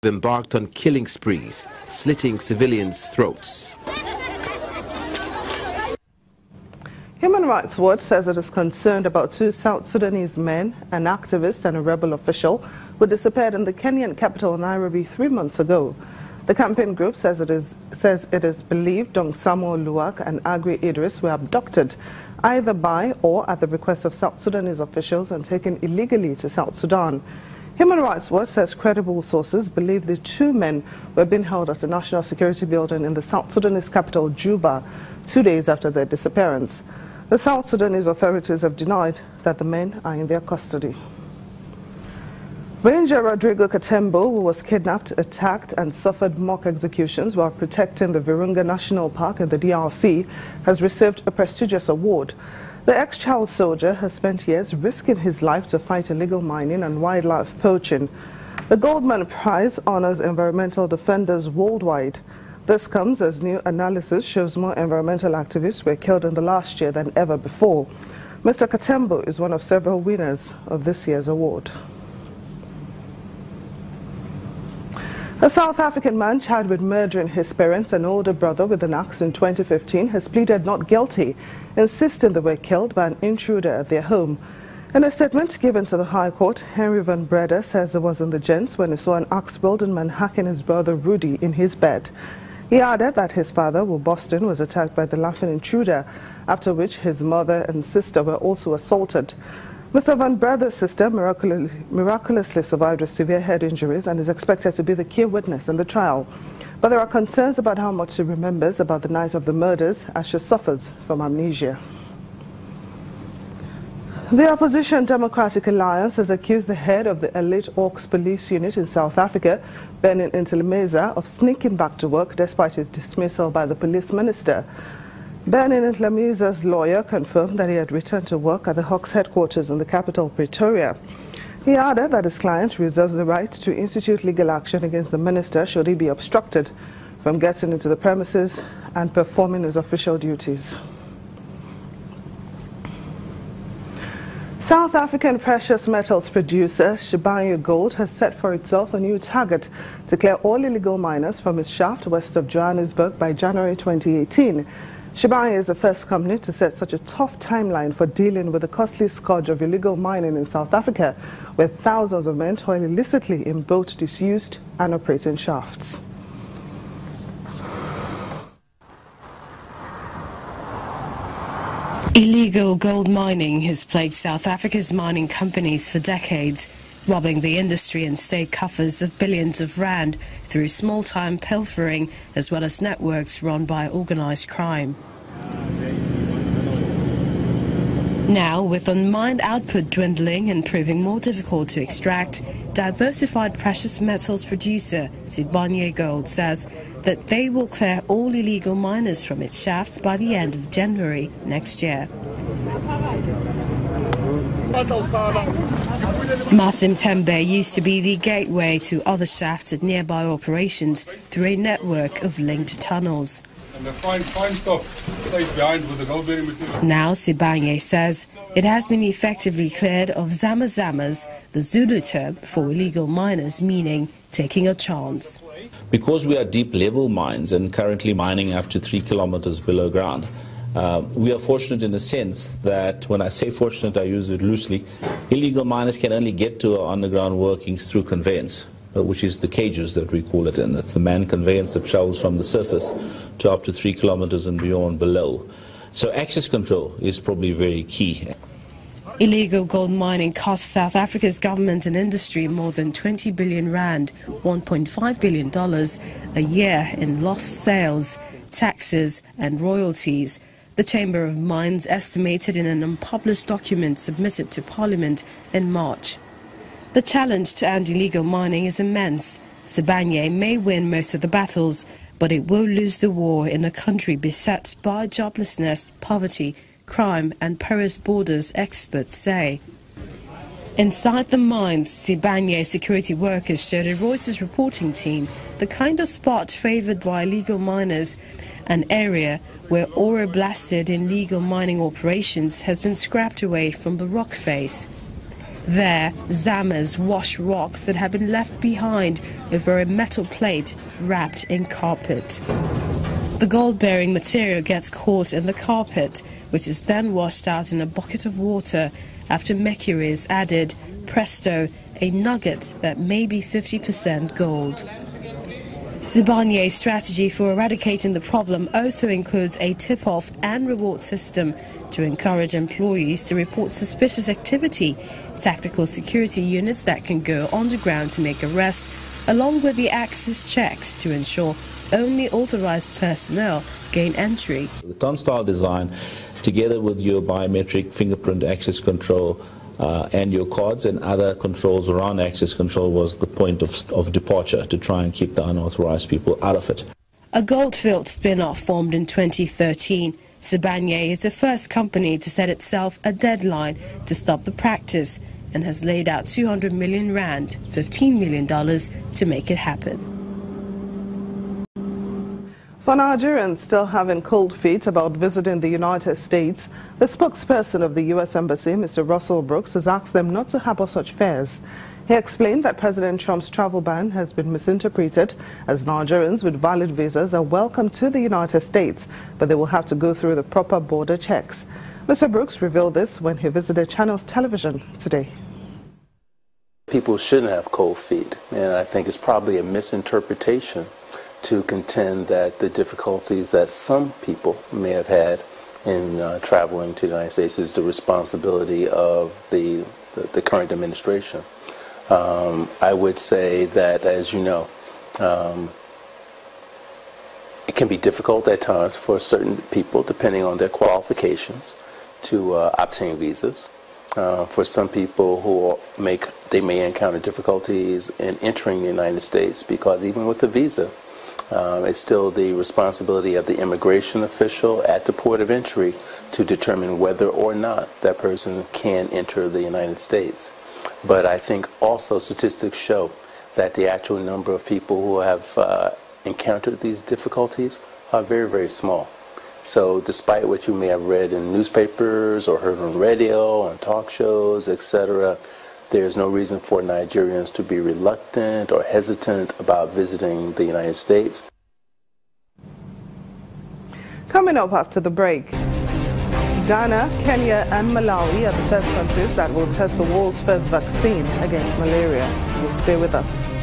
embarked on killing sprees, slitting civilians' throats. Human Rights Watch says it is concerned about 2 South Sudanese men, an activist and a rebel official, who disappeared in the Kenyan capital Nairobi 3 months ago. The campaign group says it is believed Dong Samuel Luak and Agri Idris were abducted either by or at the request of South Sudanese officials and taken illegally to South Sudan. Human Rights Watch says credible sources believe the 2 men were being held at the National Security Building in the South Sudanese capital, Juba, 2 days after their disappearance. The South Sudanese authorities have denied that the men are in their custody. Ranger Rodrigo Katembo, who was kidnapped, attacked and suffered mock executions while protecting the Virunga National Park in the DRC, has received a prestigious award. The ex-child soldier has spent years risking his life to fight illegal mining and wildlife poaching. The Goldman Prize honors environmental defenders worldwide. This comes as new analysis shows more environmental activists were killed in the last year than ever before. Mr. Katembo is one of several winners of this year's award. A South African man charged with murdering his parents and older brother with an axe in 2015 has pleaded not guilty, insisting they were killed by an intruder at their home. In a statement given to the High Court, Henry Van Breda says he was in the gents when he saw an axe-wielding man hacking his brother Rudy in his bed. He added that his father, Will Boston, was attacked by the laughing intruder, after which his mother and sister were also assaulted. Mr. Van Breda's sister miraculously survived with severe head injuries and is expected to be the key witness in the trial. But there are concerns about how much she remembers about the night of the murders, as she suffers from amnesia. The opposition Democratic Alliance has accused the head of the elite Orcs police unit in South Africa, Benin Intilimeza, of sneaking back to work despite his dismissal by the police minister. Benin Intilemeza's lawyer confirmed that he had returned to work at the Hawks headquarters in the capital, Pretoria. He added that his client reserves the right to institute legal action against the minister should he be obstructed from getting into the premises and performing his official duties. South African precious metals producer Sibanye Gold has set for itself a new target to clear all illegal miners from its shaft west of Johannesburg by January 2018. Sibanye is the first company to set such a tough timeline for dealing with the costly scourge of illegal mining in South Africa, where thousands of men toil illicitly in both disused and operating shafts. Illegal gold mining has plagued South Africa's mining companies for decades, robbing the industry and state coffers of billions of rand through small-time pilfering as well as networks run by organised crime. Now, with unmined output dwindling and proving more difficult to extract, diversified precious metals producer Sibanye Gold says that they will clear all illegal miners from its shafts by the end of January next year. Masim Tembe used to be the gateway to other shafts at nearby operations through a network of linked tunnels. And the fine stuff stays behind with the gold-bearing material. Now Sibanye says it has been effectively cleared of zama-zamas, the Zulu term for illegal miners, meaning taking a chance. Because we are deep-level mines and currently mining up to 3 kilometers below ground, we are fortunate in the sense that, when I say fortunate, I use it loosely, illegal miners can only get to our underground workings through conveyance, which is the cages that we call it in. It's the manned conveyance that travels from the surface to up to 3 kilometers and beyond below. So access control is probably very key. Illegal gold mining costs South Africa's government and industry more than 20 billion rand, $1.5 billion a year in lost sales, taxes and royalties. The Chamber of Mines estimated in an unpublished document submitted to Parliament in March. The challenge to end illegal mining is immense. Sibanye may win most of the battles, but it will lose the war in a country beset by joblessness, poverty, crime and porous borders, experts say. Inside the mines, Sibanye security workers showed a Reuters reporting team the kind of spot favoured by illegal miners, an area where ore blasted in legal mining operations has been scrapped away from the rock face. There, Zammers wash rocks that have been left behind over a metal plate wrapped in carpet. The gold-bearing material gets caught in the carpet, which is then washed out in a bucket of water. After mercury is added, presto, a nugget that may be 50% gold. Zibanye's strategy for eradicating the problem also includes a tip-off and reward system to encourage employees to report suspicious activity, tactical security units that can go underground to make arrests, along with the access checks to ensure only authorized personnel gain entry. The turnstile design, together with your biometric fingerprint access control and your cards and other controls around access control, was the point of departure, to try and keep the unauthorized people out of it. A Goldfield spin-off formed in 2013. Sibanye is the first company to set itself a deadline to stop the practice and has laid out 200 million rand, $15 million, to make it happen. For Nigerians still having cold feet about visiting the United States, the spokesperson of the U.S. Embassy, Mr. Russell Brooks, has asked them not to harbor such fears. He explained that President Trump's travel ban has been misinterpreted, as Nigerians with valid visas are welcome to the United States, but they will have to go through the proper border checks. Mr. Brooks revealed this when he visited Channels Television today. People shouldn't have cold feet, and I think it's probably a misinterpretation to contend that the difficulties that some people may have had in traveling to the United States is the responsibility of the current administration. I would say that, as you know, it can be difficult at times for certain people, depending on their qualifications, to obtain visas. For some people they may encounter difficulties in entering the United States, because even with a visa, it's still the responsibility of the immigration official at the port of entry to determine whether or not that person can enter the United States. But I think also statistics show that the actual number of people who have encountered these difficulties are very, very small. So despite what you may have read in newspapers or heard on radio, on talk shows, etc., there's no reason for Nigerians to be reluctant or hesitant about visiting the United States. Coming up after the break, Ghana, Kenya and Malawi are the first countries that will test the world's first vaccine against malaria. You'll stay with us.